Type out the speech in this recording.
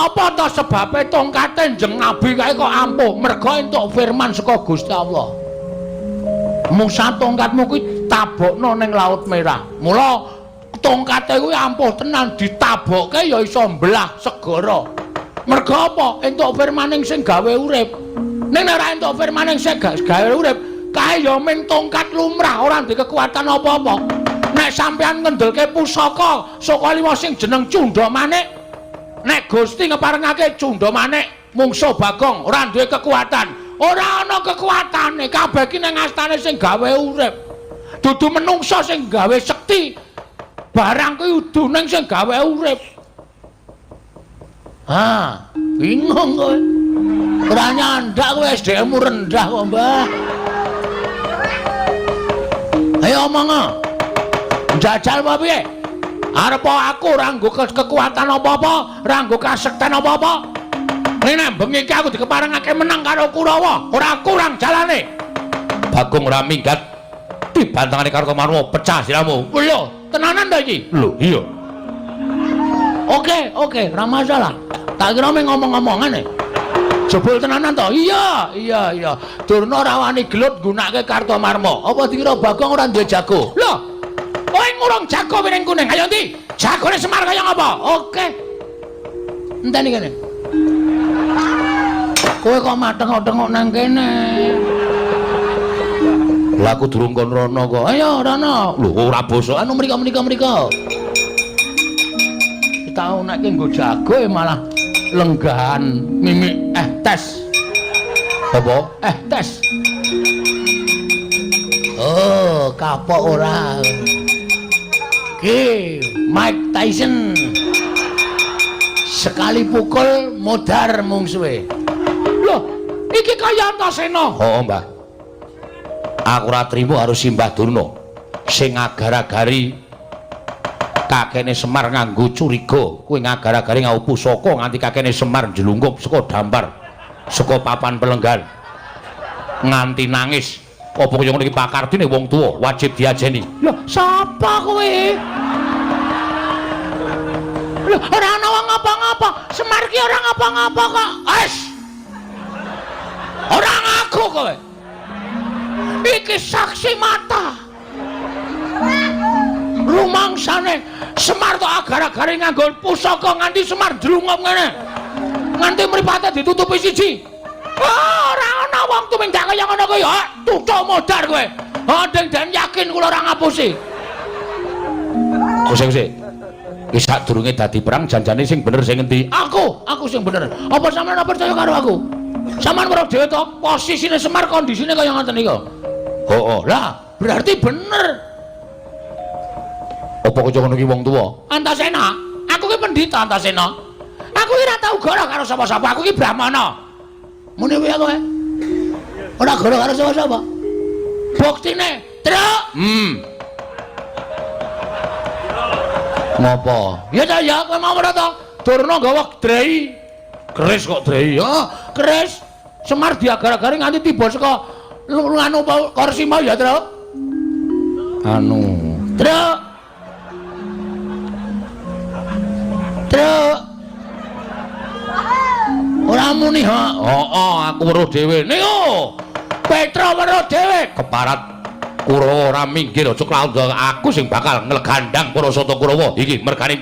Apa to sebabe tongkate njeng nabi kae kok ampuh? Merga entuk firman saka Gusti Allah. Musa tongkatmu kuwi tabokno ning Laut Merah. Mula tongkate kuwi ampuh tenan ditabokke ya iso mbelah segara. Merga apa? Entuk firmaning sing gawe urip. Ning nek ora entuk firmaning sing gawe urip, kae ya ming tongkat lumrah ora ndek kekuatan apa-apa. Nek sampeyan ngendelke pusaka saka liwa sing jeneng Cundamanik, nek Gusti ngeparengake Cundamanik mungsuh Bagong ora duwe kekuatan. Ora ana kekuatane, kabeh iki ning astane sing gawe urip. Dudu menungsa sing gawe sekti. Barang kuwi udune sing gawe urip. Ah, bingung kowe. Ora nyandak kowe SDM-mu rendah kok, Mbah. Ayo omong. Jajal apa piye? Arep aku ora nggo kekuatan apa-apa, ora nggo kasekten apa-apa. Nek bengi iki aku dikeparengake menang karo Kurawa, ora kurang jalane. Bagong ora minggat dibantangane karo Komarwa, pecah siramu. Lho, tenanan ta iki? Lho, iya. Oke, ora masalah. Tak kira mung ngomong-ngomongane. Jebul tenanan to? Iya. Durna ora wani gelut nggunakake Kartomarma. Apa dikira Bagong ora duwe jago? Lho, kowe ngurung jago piring kuning. Ayo ndi? Jagone Semar kaya ngapa? Oke. Enteni kene. Kowe kok mateng-tengok nang kene. Lah aku durung kon rono kok. Ayo rono. Lho ora bosok anu mriko. Tau nek nggo jago malah lenggahan mimik tes. Apa? Tes. Oh, kapok ora. Ki, Mike Tyson. Sekali pukul modar mungsuhe. Loh, iki kaya Antasena. Oh, Mbah. Aku ora trimo harus simbah Durna. Sing agar-agari kakene Semar nganggo curiga. Kuwi ngagar-agari ngau pusaka nganti kakene Semar njlungkup saka dampar, saka papan pelenggan. Nganti nangis. Apa kaya ngono iki pakardine wong tuwa wajib diajeni. Lho, sapa kowe? Lho, ora ana wong ngapa-ngapa. Semar ki ora ngapa-ngapa kok. Wes. Ora ngaku kowe. Iki saksi mata. Rumangsane Semar to agar-agare nganggo pusaka nganti Semar drungop ngene. Nganti mripate ditutupi siji. Ora ana wong tumindak kaya ngono kuwi. Tutuk modar kowe. Den yakin kula ora ngapusi. Kose. Iki sadurunge dadi perang janjane sing bener sing endi? Aku sing bener. Apa sampeyan ora percaya karo aku? Sampeyan weruh dhewe to posisine Semar kondisine kaya ngoten niku. Oh, lah berarti bener. Apa kaya ngono ki wong tuwa? Antasena, aku ki pendhita Antasena. Aku ki ora tau goro karo sapa-sapa, aku ki brahmana. Mune wae kowe. Ora goro karo sapa-sapa. Buktine, Truk. Ngopo? Ya ta ya, kowe mau ora to? Durna gawa drei. Keris kok drei. Oh, keris. Semar diagar-agari nganti tiba saka anu kursi mau ya, Truk. Truk. Ora muni ha. Aku weruh dhewe. Niku. Petra weruh dhewe. Keparat Kurawa ora minggir aja klaudha aku sing bakal nglegandhang para Sata Kurawa. Iki mergane